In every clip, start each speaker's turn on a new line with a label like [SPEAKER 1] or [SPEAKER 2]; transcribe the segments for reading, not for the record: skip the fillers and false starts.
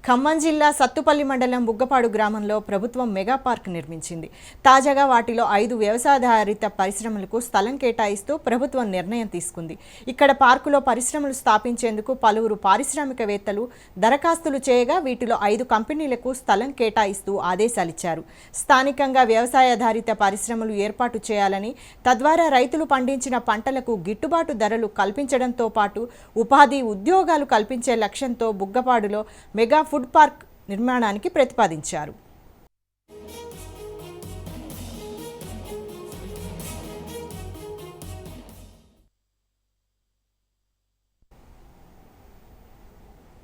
[SPEAKER 1] ఖమ్మం జిల్లా సత్తుపల్లి మండలం బుగ్గపాడు గ్రామంలో ప్రభుత్వం మెగా పార్క్ నిర్మించింది. తాజాగా వాటిలో 5 వ్యవసాయాధారిత పరిశ్రమలకు స్థలం కేటాయిస్తూ ప్రభుత్వం నిర్ణయం తీసుకుంది. ఇక్కడ పార్కులో పరిశ్రమలు స్థాపించేందుకు పలువురు పారిశ్రామికవేత్తలు దరఖాస్తులు చేయగా వీటిలో 5 కంపెనీలకు స్థలం కేటాయిస్తూ ఆదేశాలిచ్చారు. స్థానికంగా వ్యవసాయాధారిత పరిశ్రమలు ఏర్పాటు చేయాలని, తద్వారా రైతులు పండించిన పంటలకు గిట్టుబాటు ధరలు కల్పించడంతో పాటు ఉపాధి ఉద్యోగాలు కల్పించే లక్ష్యంతో బుగ్గపాడులో మెగా ఫుడ్ పార్క్ నిర్మాణానికి ప్రతిపాదించారు.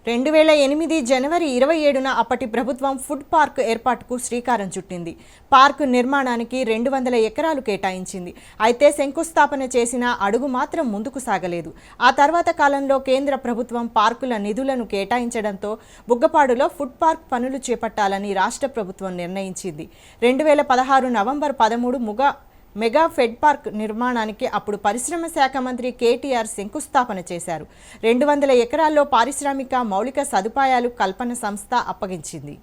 [SPEAKER 1] 2008 జనవరి 27న అప్పటి ప్రభుత్వం ఫుడ్ పార్క్ ఏర్పాటుకు శ్రీకారం చుట్టింది. పార్క్ నిర్మాణానికి 200 ఎకరాలు కేటాయించింది. అయితే శంకుస్థాపన చేసిన అడుగు మాత్రం ముందుకు సాగలేదు. ఆ తర్వాత కాలంలో కేంద్ర ప్రభుత్వం పార్కుల నిధులను కేటాయించడంతో బుగ్గపాడులో ఫుడ్ పార్క్ పనులు చేపట్టాలని రాష్ట్ర ప్రభుత్వం నిర్ణయించింది. 2016 నవంబర్ 13 మెగా ఫెడ్ పార్క్ నిర్మాణానికి అప్పుడు పరిశ్రమ శాఖ మంత్రి కేటీఆర్ శంకుస్థాపన చేశారు. 200 ఎకరాల్లో పారిశ్రామిక మౌలిక సదుపాయాలు కల్పన సంస్థ అప్పగించింది.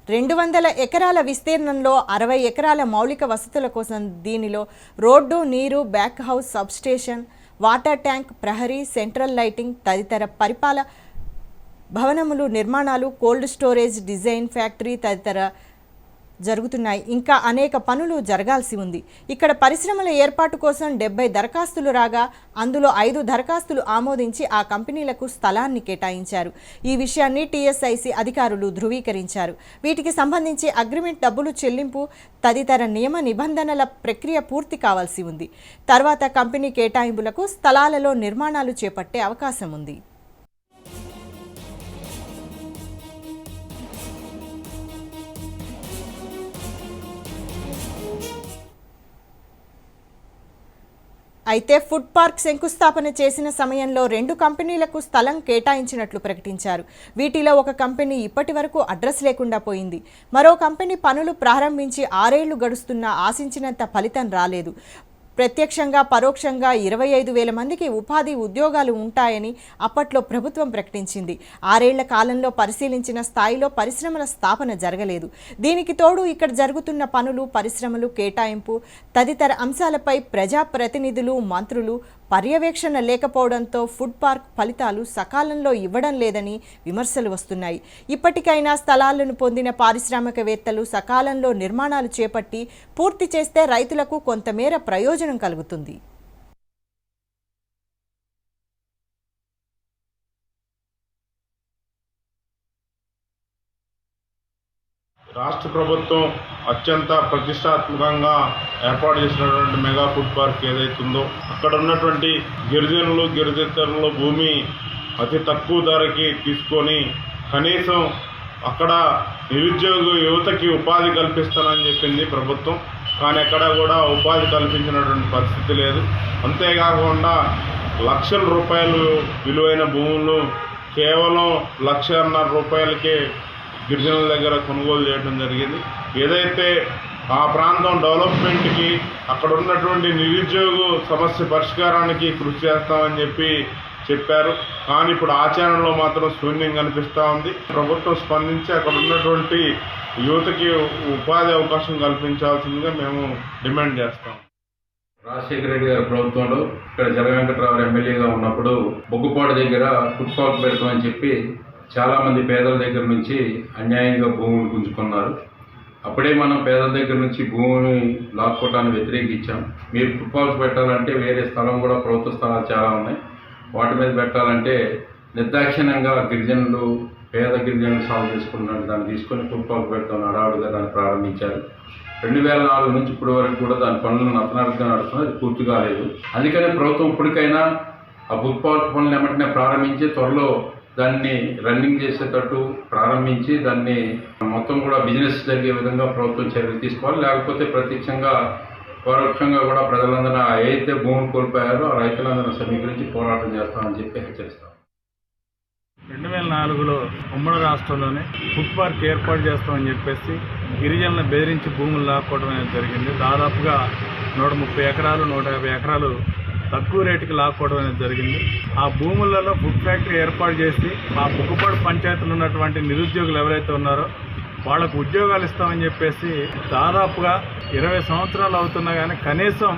[SPEAKER 1] రెండు 200 ఎకరాల విస్తీర్ణంలో 60 ఎకరాల మౌలిక వసతుల కోసం దీనిలో రోడ్డు, నీరు, back house, substation, water tank, ప్రహరీ, సెంట్రల్ లైటింగ్ తదితర పరిపాలన భవనములు నిర్మాణాలు, కోల్డ్ స్టోరేజ్, డిజైన్ ఫ్యాక్టరీ తదితర జరుగుతున్నాయి. ఇంకా అనేక పనులు జరగాల్సి ఉంది. ఇక్కడ పరిశ్రమల ఏర్పాటు కోసం 70 దరఖాస్తులు రాగా అందులో 5 దరఖాస్తులు ఆమోదించి ఆ కంపెనీలకు స్థలాన్ని కేటాయించారు. ఈ విషయాన్ని టీఎస్ఐసి అధికారులు ధృవీకరించారు. వీటికి సంబంధించి అగ్రిమెంట్ డబ్బులు చెల్లింపు తదితర నియమ నిబంధనల ప్రక్రియ పూర్తి కావాల్సి ఉంది. తర్వాత కంపెనీ కేటాయింపులకు స్థలాలలో నిర్మాణాలు చేపట్టే అవకాశం ఉంది. అయితే ఫుడ్ పార్క్ శంకుస్థాపన చేసిన సమయంలో 2 కంపెనీలకు స్థలం కేటాయించినట్లు ప్రకటించారు. వీటిలో ఒక కంపెనీ ఇప్పటి వరకు అడ్రస్ లేకుండా పోయింది. మరో కంపెనీ పనులు ప్రారంభించి 6 ఏళ్లు గడుస్తున్నా ఆశించినంత ఫలితం రాలేదు. ప్రత్యక్షంగా పరోక్షంగా 25,000 మందికి ఉపాధి ఉద్యోగాలు ఉంటాయని అప్పట్లో ప్రభుత్వం ప్రకటించింది. 6 ఏళ్ల కాలంలో పరిశీలించిన స్థాయిలో పరిశ్రమల స్థాపన జరగలేదు. దీనికి తోడు ఇక్కడ జరుగుతున్న పనులు, పరిశ్రమలు కేటాయింపు తదితర అంశాలపై ప్రజాప్రతినిధులు, మంత్రులు పర్యవేక్షణ లేకపోవడంతో ఫుడ్ పార్క్ ఫలితాలు సకాలంలో ఇవ్వడం లేదని విమర్శలు వస్తున్నాయి. ఇప్పటికైనా స్థలాలను పొందిన పారిశ్రామికవేత్తలు సకాలంలో నిర్మాణాలు చేపట్టి పూర్తి చేస్తే రైతులకు కొంతమేర ప్రయోజనం కలుగుతుంది.
[SPEAKER 2] రాష్ట్ర ప్రభుత్వం అత్యంత ప్రతిష్టాత్మకంగా ఏర్పాటు చేసినటువంటి మెగా ఫుడ్ పార్క్ ఏదైతుందో అక్కడ ఉన్నటువంటి గిరిజనులు, గిరిజేతరుల భూమి అతి తక్కువ ధరకి తీసుకొని కనీసం అక్కడ నిరుద్యోగ యువతకి ఉపాధి కల్పిస్తానని చెప్పింది ప్రభుత్వం. కానీ ఎక్కడ కూడా ఉపాధి కల్పించినటువంటి పరిస్థితి లేదు. అంతేకాకుండా లక్షల రూపాయలు విలువైన భూములు కేవలం 1,50,000 రూపాయలకే గిరిజనుల దగ్గర కొనుగోలు చేయడం జరిగింది. ఏదైతే ఆ ప్రాంతం డెవలప్మెంట్కి, అక్కడ ఉన్నటువంటి నిరుద్యోగ సమస్య పరిష్కారానికి కృషి చేస్తామని చెప్పారు. కానీ ఇప్పుడు ఆచరణలో మాత్రం శూన్యం కనిపిస్తూ ఉంది. ప్రభుత్వం స్పందించి అక్కడ ఉన్నటువంటి యువతకి ఉపాధి అవకాశం కల్పించాల్సిందిగా మేము డిమాండ్ చేస్తాం.
[SPEAKER 3] రాజశేఖర రెడ్డి గారి ప్రభుత్వంలో ఇక్కడ జలవెంకటరావు ఎమ్మెల్యేగా ఉన్నప్పుడు బొగ్గుపాడు దగ్గర ఫుడ్ పార్క్ పెడతామని చెప్పి చాలామంది పేదల దగ్గర నుంచి అన్యాయంగా భూములు గుంజుకున్నారు. అప్పుడే మనం పేదల దగ్గర నుంచి భూమిని లాక్కోవటాన్ని వ్యతిరేకించాం. మీరు ఫుడ్ పార్క్ పెట్టాలంటే వేరే స్థలం కూడా ప్రభుత్వ స్థలాలు చాలా ఉన్నాయి, వాటి మీద పెట్టాలంటే నిర్దాక్షిణ్యంగా గిరిజనులు, పేద గిరిజనులు సాగు చేసుకుంటున్నారు. దాన్ని తీసుకొని ఫుడ్ పార్క్ పెడతామని హడావుడిగా దాన్ని ప్రారంభించారు. 2004 నుంచి ఇప్పటి వరకు కూడా దాని పనులను నత్తనడకగా నడుస్తున్నారు. అది పూర్తి కాలేదు. అందుకని ప్రభుత్వం ఇప్పటికైనా ఆ ఫుడ్ పార్క్ పనులు వెంటనే ప్రారంభించి త్వరలో దాన్ని రన్నింగ్ చేసేటట్టు ప్రారంభించి దాన్ని మొత్తం కూడా బిజినెస్ జరిగే విధంగా ప్రభుత్వం చర్యలు తీసుకోవాలి. లేకపోతే ప్రత్యక్షంగా పరోక్షంగా కూడా ప్రజలందరూ ఏదైతే భూములు కోల్పోయారో ఆ రైతులందరూ సమీకరించి పోరాటం చేస్తామని చెప్పి హెచ్చరిస్తాం.
[SPEAKER 4] 2004లో ఉమ్మడి రాష్ట్రంలోనే ఫుడ్ పార్క్ ఏర్పాటు చేస్తామని చెప్పేసి గిరిజనులను బెదిరించి భూములు లాక్కోవడం అనేది జరిగింది. దాదాపుగా 130 ఎకరాలు 150 ఎకరాలు తక్కువ రేటుకి లాక్కోవడం అనేది జరిగింది. ఆ భూములలో ఫుడ్ ఫ్యాక్టరీ ఏర్పాటు చేసి ఆ బుక్కుపాడు పంచాయతీలో ఉన్నటువంటి నిరుద్యోగులు ఎవరైతే ఉన్నారో వాళ్ళకు ఉద్యోగాలు ఇస్తామని చెప్పేసి దాదాపుగా 20 సంవత్సరాలు అవుతున్నా కానీ కనీసం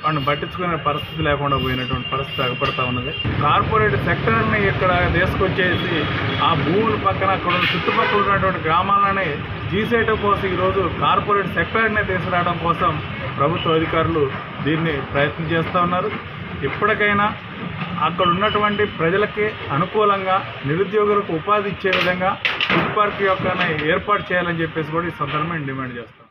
[SPEAKER 4] వాడిని పట్టించుకునే పరిస్థితి లేకుండా పోయినటువంటి పరిస్థితి ఏర్పడతా ఉన్నది. కార్పొరేట్ సెక్టర్ని ఇక్కడ తీసుకొచ్చేసి ఆ భూముల పక్కన అక్కడ చుట్టుపక్కల ఉన్నటువంటి గ్రామాలని తీసేయడం కోసం ఈరోజు కార్పొరేట్ సెక్టర్ని తీసుకురావడం కోసం ప్రభుత్వ అధికారులు దీన్ని ప్రయత్నం చేస్తూ ఉన్నారు. ఇప్పటికైనా అక్కడ ఉన్నటువంటి ప్రజలకి అనుకూలంగా నిరుద్యోగులకు ఉపాధి ఇచ్చే విధంగా ఫుడ్ పార్క్ యొక్క ఏర్పాటు చేయాలని చెప్పేసి కూడా ఈ సందర్భంగా డిమాండ్ చేస్తాం.